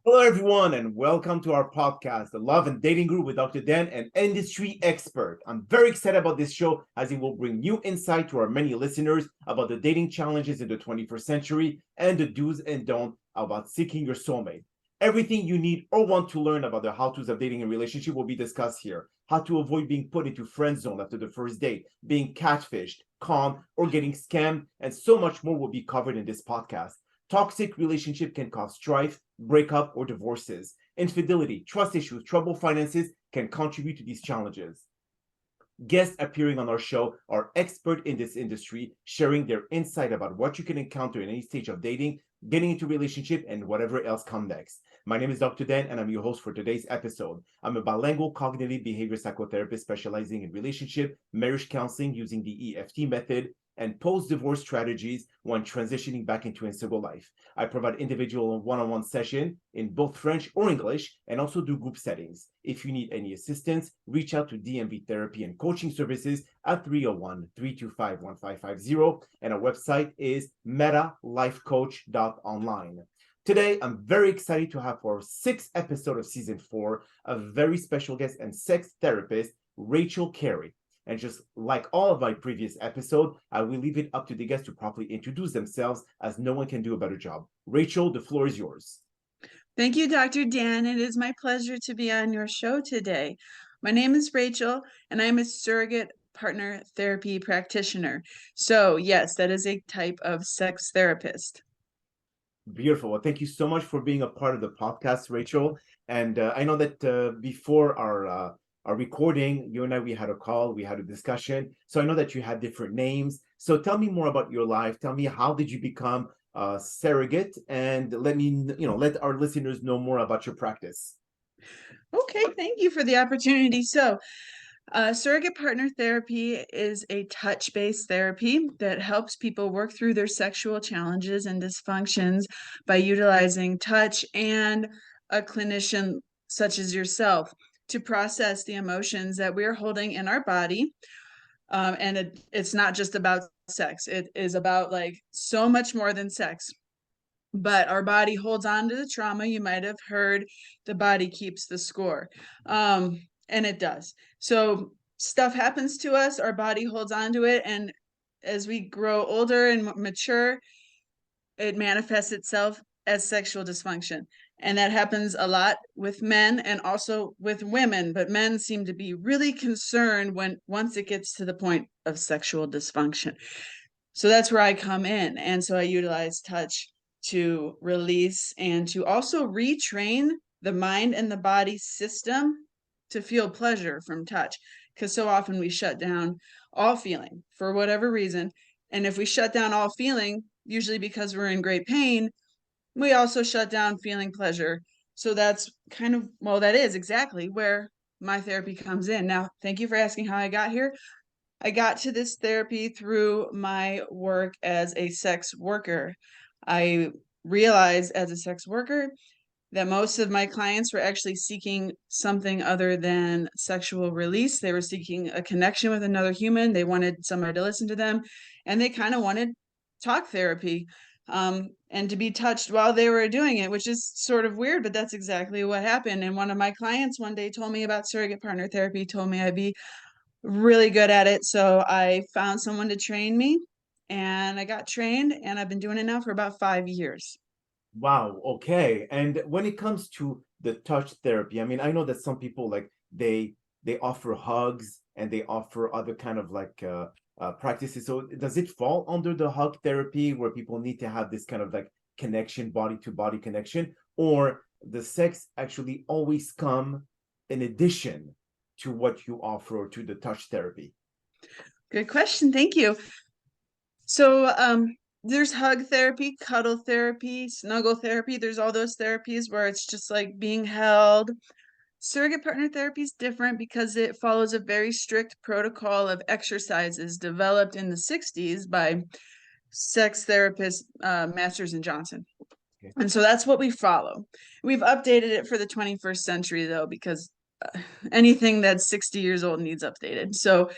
Hello, everyone, and welcome to our podcast, The Love and Dating Group with Dr. Dan, an industry expert. I'm very excited about this show as it will bring new insight to our many listeners about the dating challenges in the 21st century and the do's and don'ts about seeking your soulmate. Everything you need or want to learn about the how-tos of dating and relationship will be discussed here. How to avoid being put into friend zone after the first date, being catfished, conned, or getting scammed, and so much more will be covered in this podcast. Toxic relationship can cause strife, breakup, or divorces. Infidelity, trust issues, troubled finances can contribute to these challenges. Guests appearing on our show are experts in this industry, sharing their insight about what you can encounter in any stage of dating, getting into relationship, and whatever else comes next. My name is Dr. Dan, and I'm your host for today's episode. I'm a bilingual cognitive behavior psychotherapist specializing in relationship, marriage counseling using the EFT method, and post-divorce strategies when transitioning back into a single life. I provide individual one-on-one session in both French or English and also do group settings. If you need any assistance, reach out to DMV Therapy and Coaching Services at 301-325-1550, and our website is metalifecoach.online. Today, I'm very excited to have for our 6th episode of Season 4 a very special guest and sex therapist, Rachael Carey. And just like all of my previous episodes, I will leave it up to the guests to properly introduce themselves, as no one can do a better job. Rachael, the floor is yours. Thank you, Dr. Dan. It is my pleasure to be on your show today. My name is Rachael, and I'm a surrogate partner therapy practitioner. So, yes, that is a type of sex therapist. Beautiful. Well, thank you so much for being a part of the podcast, Rachael. And I know that before our recording, you and I, we had a call, we had a discussion. So I know that you had different names. So tell me more about your life. Tell me, how did you become a surrogate? And let our listeners know more about your practice. Okay, thank you for the opportunity. So, surrogate partner therapy is a touch-based therapy that helps people work through their sexual challenges and dysfunctions by utilizing touch and a clinician such as yourself to process the emotions that we're holding in our body. And it's not just about sex. It is about like so much more than sex. But our body holds on to the trauma. You might have heard the body keeps the score. And it does. So stuff happens to us, our body holds on to it. And as we grow older and mature, it manifests itself as sexual dysfunction. And that happens a lot with men and also with women, but men seem to be really concerned when once it gets to the point of sexual dysfunction. So that's where I come in. And so I utilize touch to release and to also retrain the mind and the body system to feel pleasure from touch. Because so often we shut down all feeling for whatever reason. And if we shut down all feeling, usually because we're in great pain, we also shut down feeling pleasure. So that's kind of, well, that is exactly where my therapy comes in. Now, thank you for asking how I got here. I got to this therapy through my work as a sex worker. I realized as a sex worker that most of my clients were actually seeking something other than sexual release. They were seeking a connection with another human. They wanted somebody to listen to them, and they kind of wanted talk therapy and to be touched while they were doing it, which is sort of weird, but that's exactly what happened. And one of my clients one day told me about surrogate partner therapy, told me I'd be really good at it. So I found someone to train me, and I got trained, and I've been doing it now for about 5 years. Wow. Okay. And when it comes to the touch therapy, I mean, I know that some people like they offer hugs and they offer other kind of like practices. So does it fall under the hug therapy where people need to have this kind of like connection, body to body connection, or the sex actually always come in addition to what you offer or to the touch therapy? Good question. Thank you. So there's hug therapy, cuddle therapy, snuggle therapy. There's all those therapies where it's just like being held. Surrogate partner therapy is different because it follows a very strict protocol of exercises developed in the 60s by sex therapist Masters and Johnson. Okay. And so that's what we follow. We've updated it for the 21st century, though, because anything that's 60 years old needs updated. So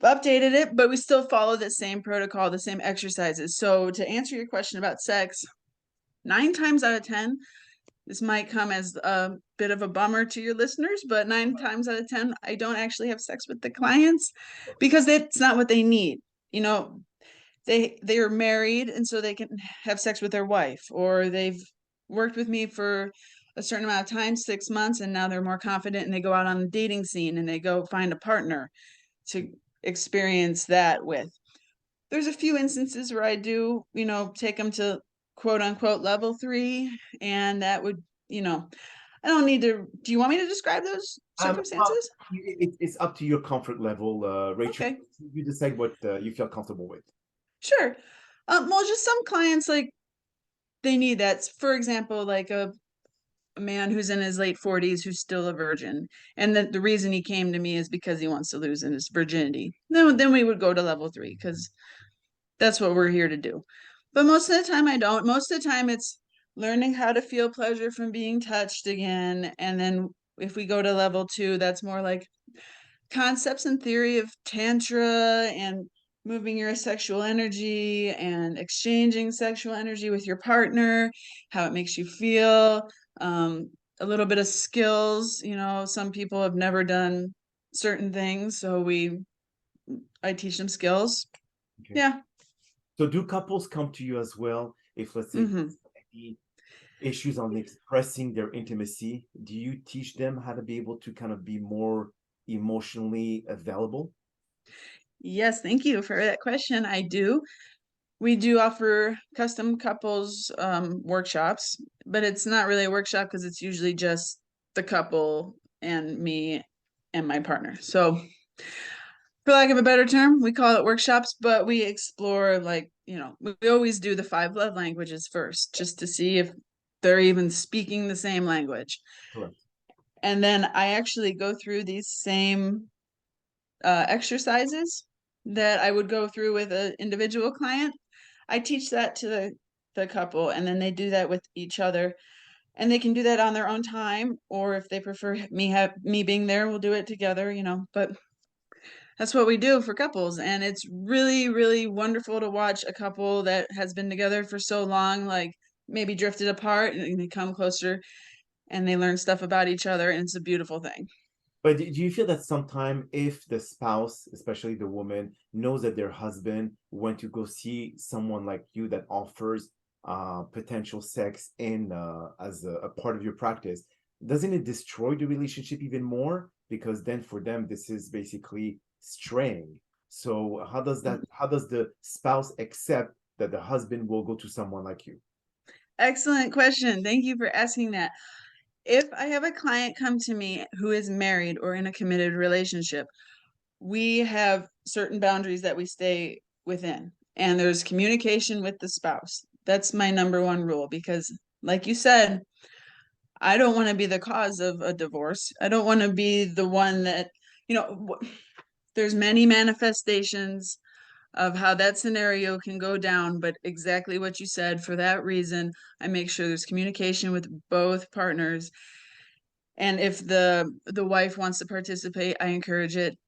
updated it, but we still follow the same protocol, the same exercises. So to answer your question about sex, 9 times out of 10, This might come as a bit of a bummer to your listeners, but 9 times out of 10, I don't actually have sex with the clients because that's not what they need. You know, they are married and so they can have sex with their wife, or they've worked with me for a certain amount of time, 6 months, and now they're more confident and they go out on the dating scene and they go find a partner to experience that with. There's a few instances where I do, take them to quote unquote level 3, and that would, I don't need to. Do you want me to describe those Well, circumstances? it's up to your comfort level, Rachel. Okay, You decide what you feel comfortable with. sure. Well, just some clients, like, they need that. For example, like a man who's in his late 40s who's still a virgin, and the reason he came to me is because he wants to lose his virginity. Then we would go to level 3 because that's what we're here to do. But most of the time I don't. Most of the time it's learning how to feel pleasure from being touched again. And then if we go to level 2, that's more like concepts and theory of tantra and moving your sexual energy and exchanging sexual energy with your partner, how it makes you feel, a little bit of skills. Some people have never done certain things, so I teach them skills. Okay. Yeah. So do couples come to you as well if, let's say, Mm-hmm. any issues on expressing their intimacy? Do you teach them how to be able to kind of be more emotionally available? Yes, thank you for that question. I do. We do offer custom couples workshops, but it's not really a workshop because it's usually just the couple and me and my partner. So, for lack of a better term, we call it workshops, but we explore, like, we always do the 5 love languages first, just to see if they're even speaking the same language. Correct. And then I actually go through these same exercises that I would go through with an individual client. I teach that to the couple, and then they do that with each other. And they can do that on their own time, or if they prefer me being there, we'll do it together. But that's what we do for couples, and it's really, really wonderful to watch a couple that has been together for so long, like maybe drifted apart, and they come closer and they learn stuff about each other, and it's a beautiful thing. But do you feel that sometime if the spouse, especially the woman, knows that their husband went to go see someone like you that offers potential sex in as a part of your practice, doesn't it destroy the relationship even more? Because then for them, this is basically straying. So how does the spouse accept that the husband will go to someone like you? Excellent question. Thank you for asking that. If I have a client come to me who is married or in a committed relationship, we have certain boundaries that we stay within, and there's communication with the spouse. That's my number one rule because, like you said, I don't want to be the cause of a divorce. I don't want to be the one that, you know, there's many manifestations of how that scenario can go down, but exactly what you said, for that reason, I make sure there's communication with both partners. And if the wife wants to participate, I encourage it.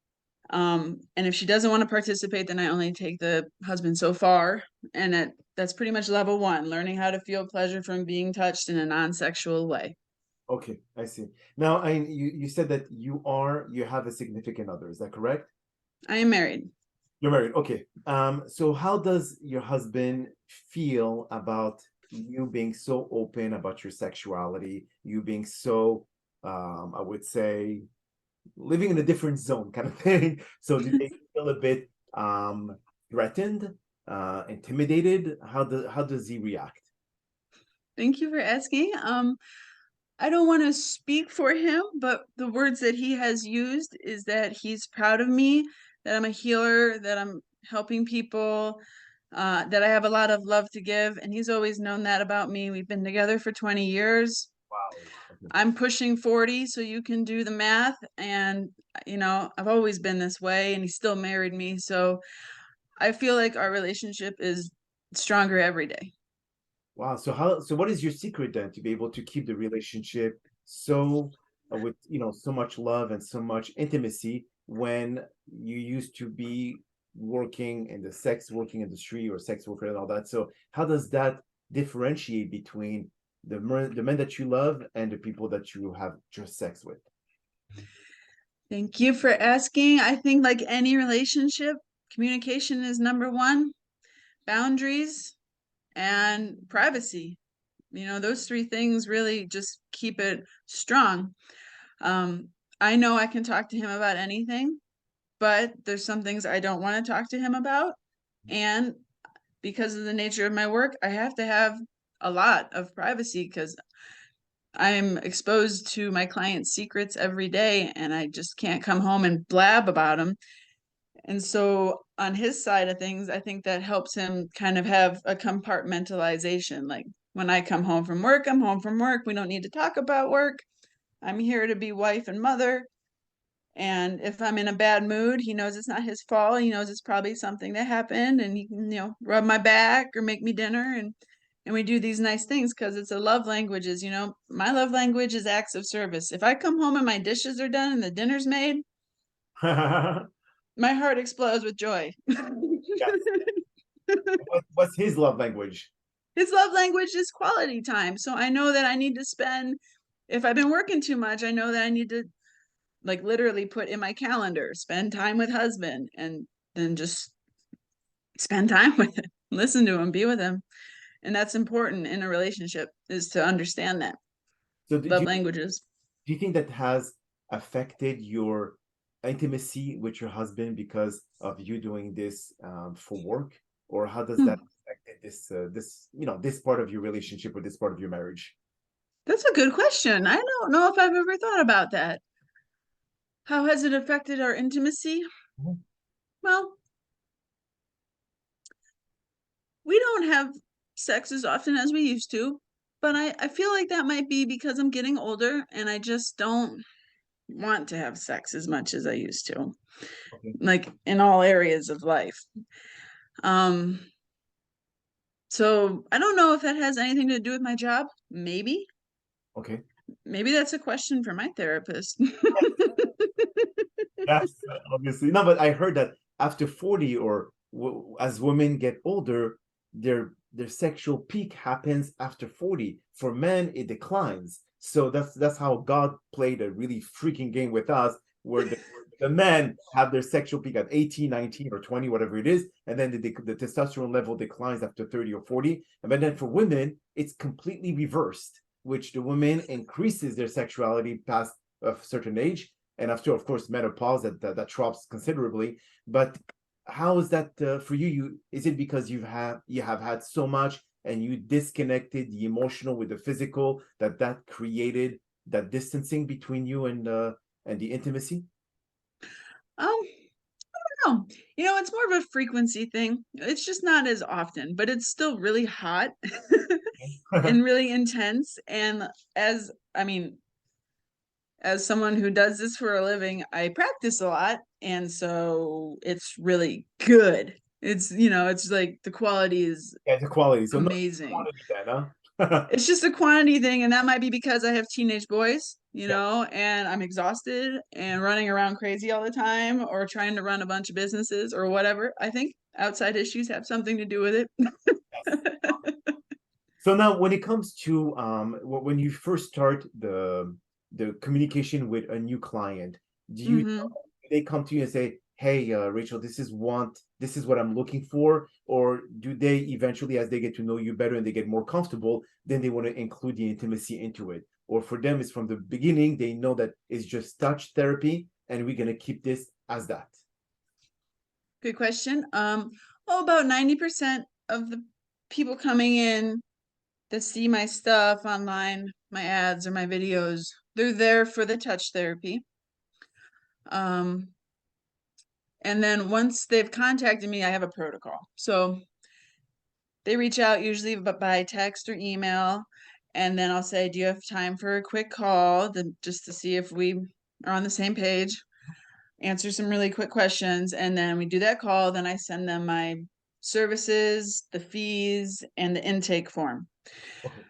And if she doesn't want to participate, then I only take the husband so far. And that's pretty much level 1, learning how to feel pleasure from being touched in a non-sexual way. Okay, I see. Now, you said that you have a significant other. Is that correct? I am married. You're married. Okay. So how does your husband feel about you being so open about your sexuality, you being so, I would say, living in a different zone kind of thing? So do they feel a bit threatened, intimidated? How does he react? Thank you for asking. I don't want to speak for him, but the words that he has used is that he's proud of me, that I'm a healer, that I'm helping people, that I have a lot of love to give. And he's always known that about me. We've been together for 20 years. Wow. Okay. I'm pushing 40, so you can do the math. And, I've always been this way, and he still married me. So I feel like our relationship is stronger every day. Wow. So what is your secret then to be able to keep the relationship so with so much love and so much intimacy when you used to be working in the sex working industry or sex worker and all that? So how does that differentiate between the men that you love and the people that you have just sex with? Thank you for asking. I think, like any relationship, communication is number one, boundaries, and privacy. Those three things really just keep it strong. I know I can talk to him about anything, but there's some things I don't want to talk to him about. And because of the nature of my work, I have to have a lot of privacy because I'm exposed to my clients' secrets every day, and I just can't come home and blab about them. And so on his side of things, I think that helps him kind of have a compartmentalization. Like when I come home from work, I'm home from work. We don't need to talk about work. I'm here to be wife and mother. And if I'm in a bad mood, he knows it's not his fault. He knows it's probably something that happened, and he can, rub my back or make me dinner, and we do these nice things because it's a love languages. My love language is acts of service. If I come home and my dishes are done and the dinner's made, my heart explodes with joy. Yes. What's his love language? His love language is quality time. So I know that I need to spend, if I've been working too much, I know that I need to like literally put in my calendar, spend time with husband, and then just spend time with him, listen to him, be with him. And that's important in a relationship, is to understand that So love languages. do you think that has affected your intimacy with your husband because of you doing this for work, or how does that affect this part of your relationship or this part of your marriage? That's a good question. I don't know if I've ever thought about that. How has it affected our intimacy? Mhm. Well, we don't have sex as often as we used to, but I feel like that might be because I'm getting older and I just don't want to have sex as much as I used to, Okay. like in all areas of life. Um, so I don't know if that has anything to do with my job. Maybe. Okay. Maybe that's a question for my therapist. Yes, obviously. No, but I heard that after 40 or as women get older, their sexual peak happens after 40. For men, it declines. So that's how God played a really freaking game with us, where the men have their sexual peak at 18, 19, or 20, whatever it is, and then the testosterone level declines after 30 or 40. But then for women, it's completely reversed, which the women increases their sexuality past a certain age, and after, of course, menopause, that drops considerably. But how is that for you? Is it because you have had so much and you disconnected the emotional with the physical, that created that distancing between you and the intimacy? No, it's more of a frequency thing. It's just not as often, but it's still really hot and really intense. And I mean, as someone who does this for a living, I practice a lot. And so it's really good. It's like the quality is Yeah, the quality. So no amazing. quantity then, huh? It's just a quantity thing. And that might be because I have teenage boys, Yeah. and I'm exhausted and running around crazy all the time or trying to run a bunch of businesses or whatever. I think outside issues have something to do with it. Yes. So now, when it comes to when you first start the communication with a new client, Hmm. do they come to you and say, "Hey, Rachel, this is what I'm looking for," or do they eventually, as they get to know you better and they get more comfortable, then they want to include the intimacy into it, or for them, it's from the beginning they know that it's just touch therapy and we're gonna keep this as that. Good question. About 90% of the people coming in that see my stuff online, my ads or my videos, they're there for the touch therapy. Um, and then once they've contacted me, I have a protocol. So they reach out usually by text or email, and then I'll say, "Do you have time for a quick call?" Just to see if we are on the same page, answer some really quick questions, and then we do that call. Then I send them my services, the fees, and the intake form. Okay.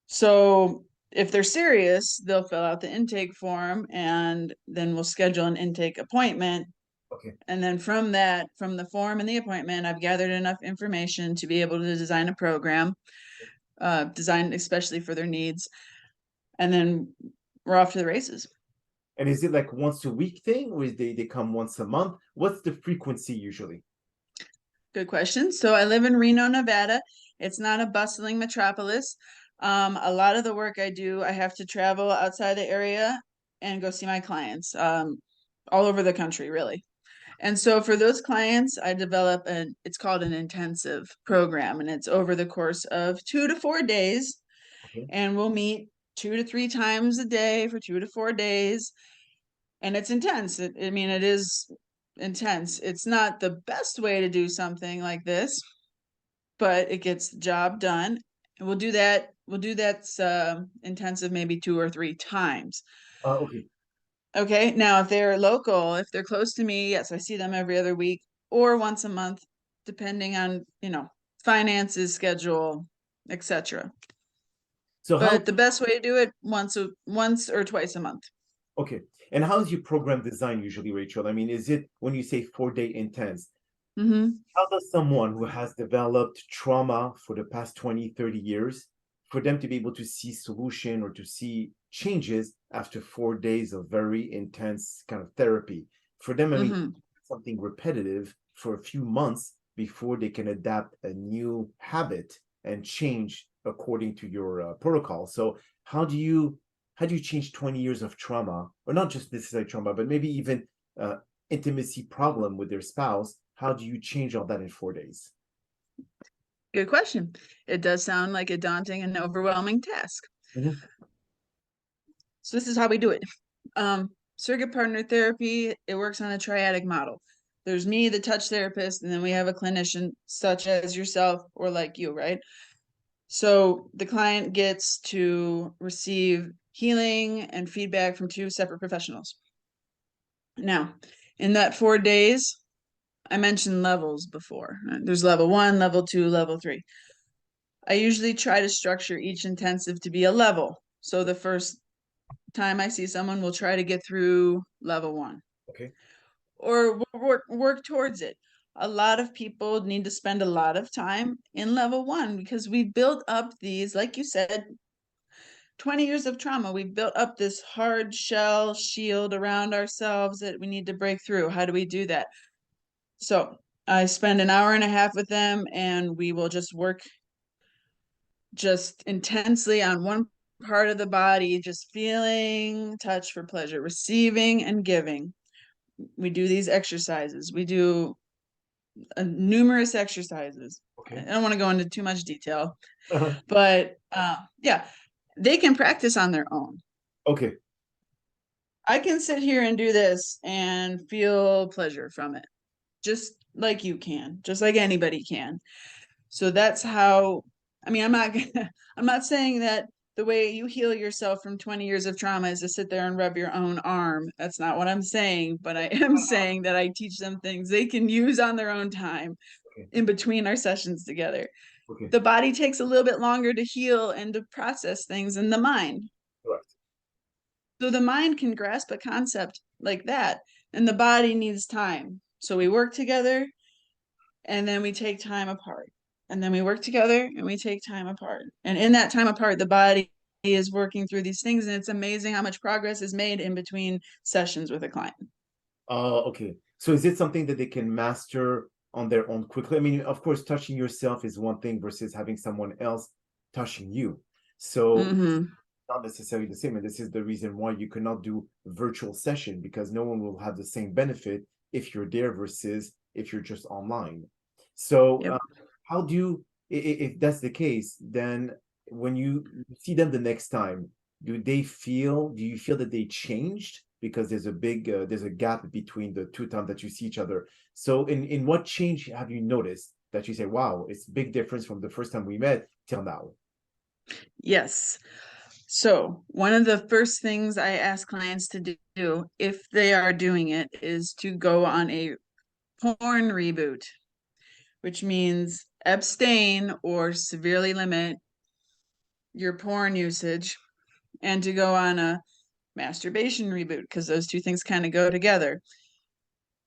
So if they're serious, they'll fill out the intake form, and then we'll schedule an intake appointment. Okay. And then from the form and the appointment, I've gathered enough information to be able to design a program. designed especially for their needs. And then we're off to the races. And is it like once a week thing, or is they come once a month? What's the frequency usually? Good question. So I live in Reno, Nevada. It's not a bustling metropolis. A lot of the work I do, I have to travel outside the area and go see my clients all over the country, really. And so for those clients, I develop it's called an intensive program, and it's over the course of 2 to 4 days. Okay. And we'll meet 2 to 3 times a day for 2 to 4 days. And it's intense. I mean, it is intense. It's not the best way to do something like this, but it gets the job done. And we'll do that. We'll do that intensive maybe 2 or 3 times. Okay. Okay. Now, if they're local, if they're close to me, yes, I see them every other week or once a month, depending on, finances, schedule, etc. So how, But the best way to do it once or twice a month. okay. And how is your program designed usually, Rachel? I mean, is it when you say 4-day intense, Mm-hmm. how does someone who has developed trauma for the past 20, 30 years, for them to be able to see solution or to see changes after 4 days of very intense kind of therapy? For them, I mean, Mm-hmm. something repetitive for a few months before they can adapt a new habit and change according to your protocol. So how do you change 20 years of trauma, or not just necessarily trauma, but maybe even uh, intimacy problem with their spouse? How do you change all that in 4 days? Good question. It does sound like a daunting and overwhelming task. Mhm. So this is how we do it. Surrogate partner therapy, it works on a triadic model. There's me, the touch therapist, and then we have a clinician such as yourself or like you, right? So the client gets to receive healing and feedback from two separate professionals. Now, in that 4 days, I mentioned levels before. There's level 1, level 2, level 3. I usually try to structure each intensive to be a level. So the first time I see someone, we'll try to get through level 1 Okay. or work towards it. A lot of people need to spend a lot of time in level 1 because we built up these, like you said, 20 years of trauma. We built up this hard shell shield around ourselves that we need to break through. How do we do that? So I spend an hour and a half with them, and we will just work just intensely on one part of the body, just feeling touch for pleasure, receiving and giving. We do these exercises. We do numerous exercises. I Okay. don't want to go into too much detail, but yeah, they can practice on their own. Okay. I can sit here and do this and feel pleasure from it, just like you can, just like anybody can. So that's how, I mean, I'm not saying that the way you heal yourself from 20 years of trauma is to sit there and rub your own arm. That's not what I'm saying, but I am saying that I teach them things they can use on their own time Okay. in between our sessions together. Okay. The body takes a little bit longer to heal and to process things than the mind. Correct. So the mind can grasp a concept like that, and the body needs time. So we work together and then we take time apart. And then we work together and we take time apart. And in that time apart, the body is working through these things. And it's amazing how much progress is made in between sessions with a client. Okay. So is it something that they can master on their own quickly? I mean, of course, touching yourself is one thing versus having someone else touching you. So Mm-hmm. not necessarily the same. And this is the reason why you cannot do virtual session, because no one will have the same benefit if you're there versus if you're just online. So Yep. how do you, if that's the case, then when you see them the next time, do you feel that they changed? Because there's a gap between the two times that you see each other. So in what change have you noticed that you say, wow, it's a big difference from the first time we met till now? Yes. So, one of the first things I ask clients to do, if they are doing it, is to go on a porn reboot, which means abstain or severely limit your porn usage, and to go on a masturbation reboot, because those two things kind of go together.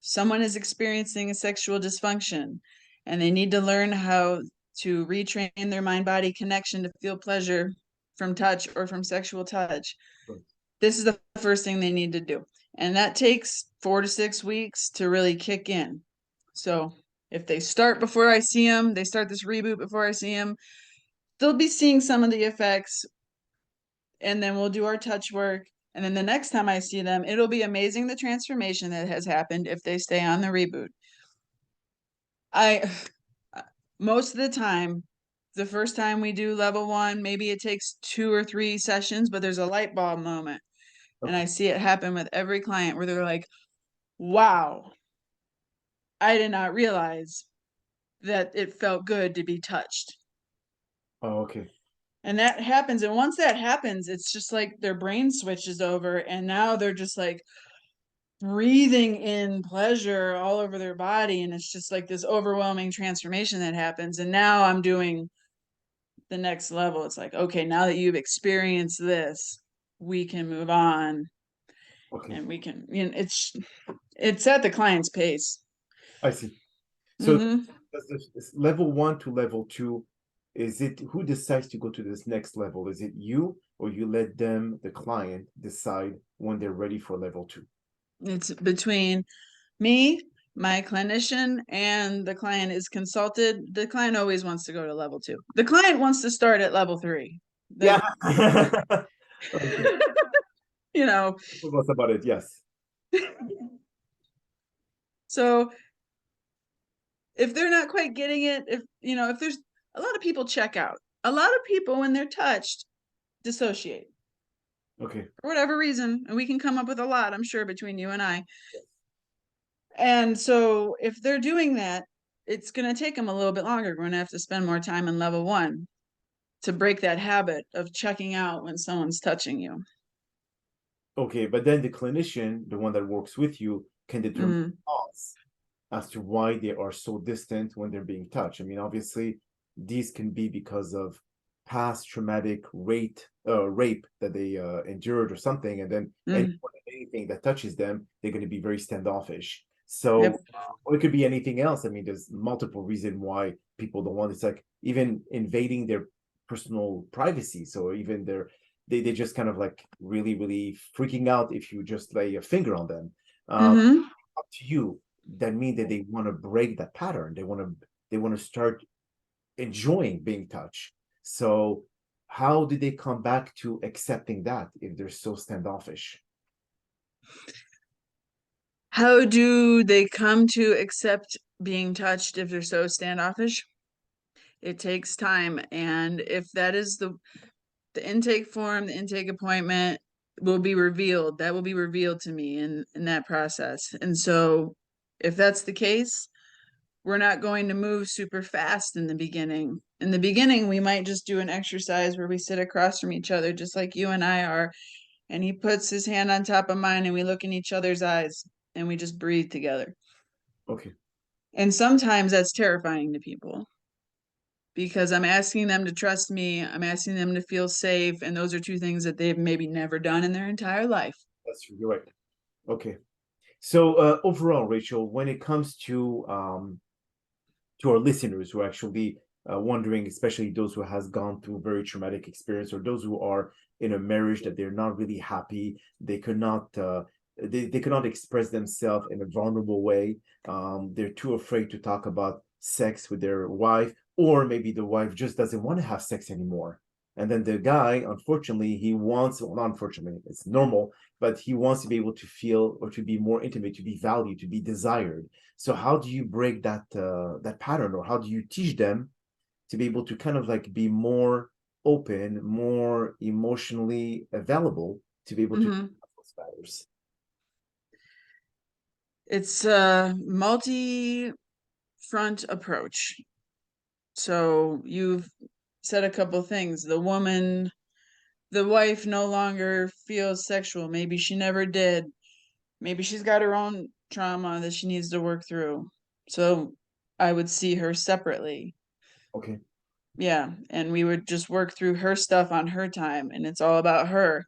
Someone is experiencing a sexual dysfunction and they need to learn how to retrain their mind-body connection to feel pleasure from touch or from sexual touch. This is the first thing they need to do. And that takes 4 to 6 weeks to really kick in. So if they start before I see them, they start this reboot before I see them, they'll be seeing some of the effects, and then we'll do our touch work. And then the next time I see them, it'll be amazing the transformation that has happened if they stay on the reboot. Most of the time, the first time we do level 1, maybe it takes 2 or 3 sessions, but there's a light bulb moment. And I see it happen with every client where they're like, wow, I did not realize that it felt good to be touched. Oh, okay. And that happens. And once that happens, it's just like their brain switches over, and now they're just like breathing in pleasure all over their body. And it's just like this overwhelming transformation that happens. And now I'm doing the next level. It's like, okay, now that you've experienced this, we can move on. Okay. And we can, it's at the client's pace. I see. So this level 1 to level 2, is it who decides to go to this next level? Is it you, or you let them, the client, decide when they're ready for level 2? It's between me, my clinician, and the client is consulted. The client always wants to go to level 2. The client wants to start at level 3. Yeah. What's about it? Yes. So if they're not quite getting it, if there's a lot of people check out, a lot of people when they're touched dissociate. Okay. For whatever reason, and we can come up with a lot, I'm sure, between you and I. And so if they're doing that, it's going to take them a little bit longer. We're going to have to spend more time in level 1 to break that habit of checking out when someone's touching you. Okay, but then the clinician, the one that works with you, can determine the cause as to why they are so distant when they're being touched. I mean, obviously, these can be because of past traumatic rape that they endured or something, and then anything that touches them, they're going to be very standoffish. So or it could be anything else. I mean, there's multiple reasons why people don't want. It's like even invading their personal privacy. So even they just kind of like really, really freaking out if you just lay a finger on them. Up to you. That means that they want to break that pattern. They want to start enjoying being touched. So how do they come back to accepting that if they're so standoffish? How do they come to accept being touched if they're so standoffish? It takes time. And if that is the intake form, the intake appointment will be revealed. That will be revealed to me in that process. And so if that's the case, we're not going to move super fast in the beginning. In the beginning, we might just do an exercise where we sit across from each other, just like you and I are. And he puts his hand on top of mine and we look in each other's eyes and we just breathe together. Okay. And sometimes that's terrifying to people because I'm asking them to trust me. I'm asking them to feel safe. And those are two things that they've maybe never done in their entire life. That's right. Okay. So overall, Rachel, when it comes to our listeners who are actually wondering, especially those who has gone through very traumatic experience, or those who are in a marriage that they're not really happy, they cannot they cannot express themselves in a vulnerable way. They're too afraid to talk about sex with their wife, or maybe the wife just doesn't want to have sex anymore. And then the guy, unfortunately, he wants, well, not unfortunately, it's normal, but he wants to be able to feel or to be more intimate, to be valued, to be desired. So how do you break that that pattern, or how do you teach them to be able to kind of like be more open, more emotionally available to be able to talk those matters? It's a multi-front approach. So you've said a couple things. The wife no longer feels sexual. Maybe she never did. Maybe she's got her own trauma that she needs to work through. So I would see her separately. Okay. Yeah. And we would just work through her stuff on her time. And it's all about her.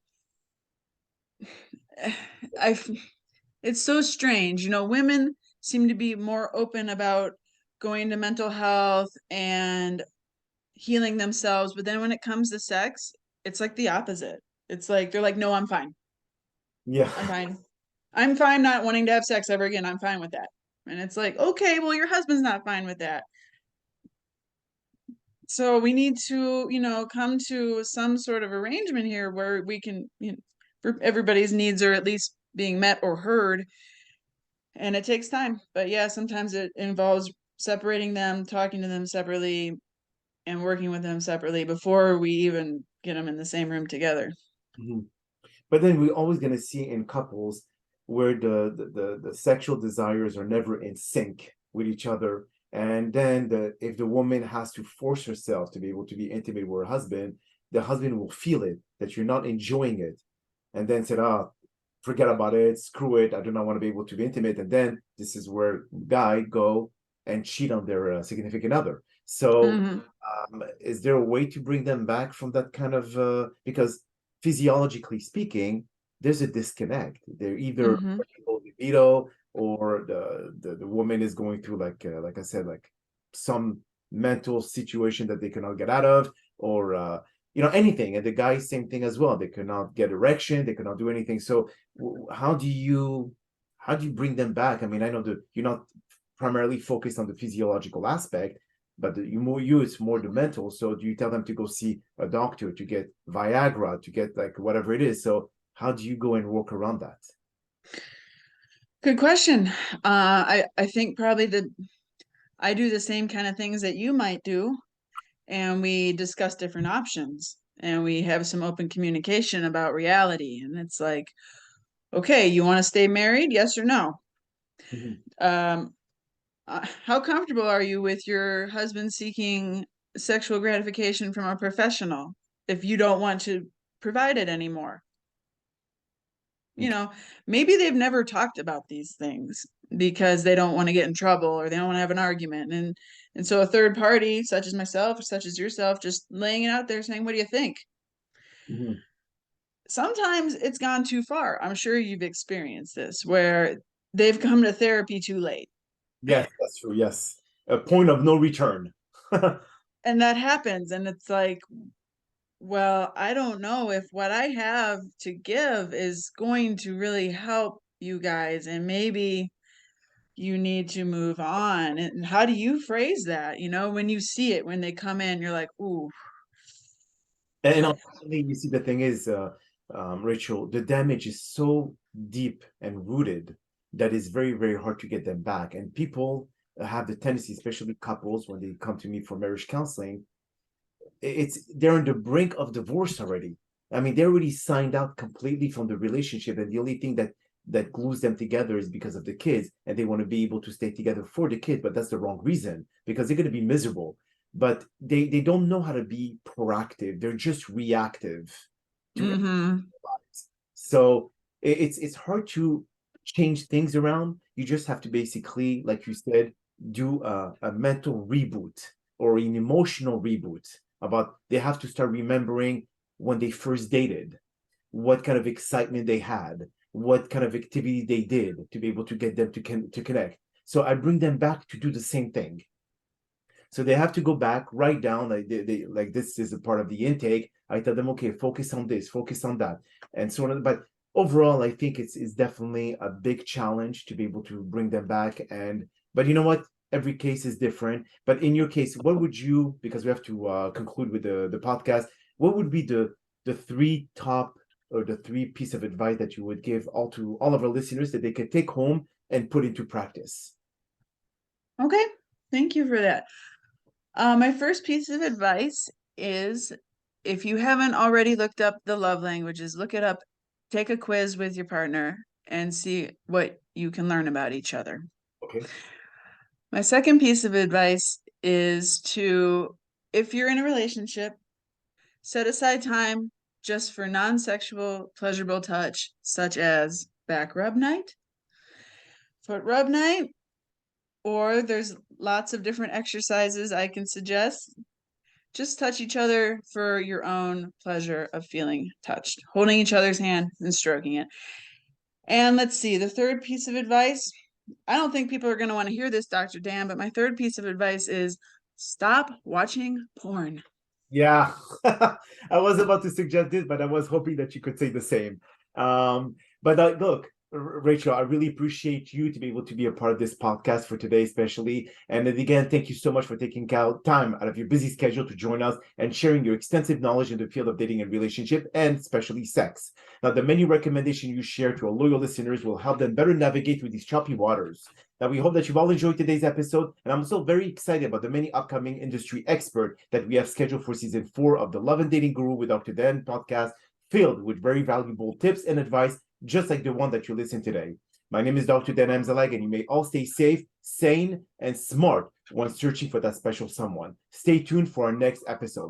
It's so strange. Women seem to be more open about going to mental health and healing themselves. But then when it comes to sex, it's like the opposite. It's like, they're like, no, I'm fine. Yeah. I'm fine. I'm fine not wanting to have sex ever again. I'm fine with that. And it's like, okay, well, your husband's not fine with that. So we need to, come to some sort of arrangement here where we can, everybody's needs are at least being met or heard. And it takes time. But yeah, sometimes it involves separating them, talking to them separately, and working with them separately before we even get them in the same room together. Mhm. But then we're always going to see in couples where the sexual desires are never in sync with each other. And then if the woman has to force herself to be able to be intimate with her husband, the husband will feel it, that you're not enjoying it. And then said, forget about it, screw it, I do not want to be able to be intimate. And then this is where guy go and cheat on their significant other. So Mm-hmm. is there a way to bring them back from that kind of because physiologically speaking, there's a disconnect. They're either Mm-hmm. libido, or the woman is going through like I said, like some mental situation that they cannot get out of, or anything. And the guy, same thing as well. They cannot get erection, they cannot do anything. So how do you bring them back? I mean, I know that you're not primarily focused on the physiological aspect, but it's more the mental. So do you tell them to go see a doctor, to get Viagra, to get like whatever it is? So how do you go and work around that? Good question. I think probably I do the same kind of things that you might do, and we discuss different options, and we have some open communication about reality. And it's like, okay, you want to stay married? Yes or no? Mhm. Um, how comfortable are you with your husband seeking sexual gratification from a professional if you don't want to provide it anymore? You Okay. know, maybe they've never talked about these things because they don't want to get in trouble or they don't want to have an argument. And so a third party, such as myself or such as yourself, just laying it out there saying, what do you think? Mhm. Sometimes it's gone too far. I'm sure you've experienced this where they've come to therapy too late. Yes, that's true. Yes, a point of no return. And that happens. And it's like, well, I don't know if what I have to give is going to really help you guys. And maybe you need to move on. And how do you phrase that? When you see it, when they come in, you're like, ooh, And ultimately, you see, the thing is, Rachel, the damage is so deep and rooted that it's very, very hard to get them back. And people have the tendency, especially couples, when they come to me for marriage counseling, they're on the brink of divorce already. I mean, they already signed out completely from the relationship, and the only thing that glues them together is because of the kids, and they want to be able to stay together for the kids. But that's the wrong reason, because they're going to be miserable. But they don't know how to be proactive. They're just reactive to their mm-hmm, lives. So it's hard to change things around. You just have to basically, like you said, do a mental reboot or an emotional reboot. About, they have to start remembering when they first dated, what kind of excitement they had, what kind of activity they did to be able to get them to connect. So I bring them back to do the same thing. So they have to go back, write down, like like this is a part of the intake. I tell them, okay, focus on this, focus on that, and so on. But overall, I think it's definitely a big challenge to be able to bring them back. And but you know what? Every case is different. But in your case, what would you? Because we have to conclude with the podcast. What would be the three top, or the three piece of advice that you would give all of our listeners that they could take home and put into practice? okay, thank you for that. My first piece of advice is, if you haven't already looked up the love languages, look it up, take a quiz with your partner and see what you can learn about each other. Okay. My second piece of advice is to, if you're in a relationship, set aside time just for non-sexual pleasurable touch, such as back rub night, foot rub night, or there's lots of different exercises I can suggest. Just touch each other for your own pleasure of feeling touched, holding each other's hand and stroking it. And let's see, the third piece of advice, I don't think people are going to want to hear this, Dr. Dan, but my third piece of advice is stop watching porn. Yeah, I was about to suggest this, but I was hoping that you could say the same. But look, Rachel, I really appreciate you to be able to be a part of this podcast for today, especially. And then again, thank you so much for taking time out of your busy schedule to join us and sharing your extensive knowledge in the field of dating and relationship, and especially sex. Now, the many recommendations you share to our loyal listeners will help them better navigate through these choppy waters. Now, we hope that you've all enjoyed today's episode, and I'm also very excited about the many upcoming industry experts that we have scheduled for season 4 of the Love and Dating Guru with Dr. Dan podcast, filled with very valuable tips and advice, just like the one that you listened today. My name is Dr. Dan Amzalag, and you may all stay safe, sane, and smart when searching for that special someone. Stay tuned for our next episode.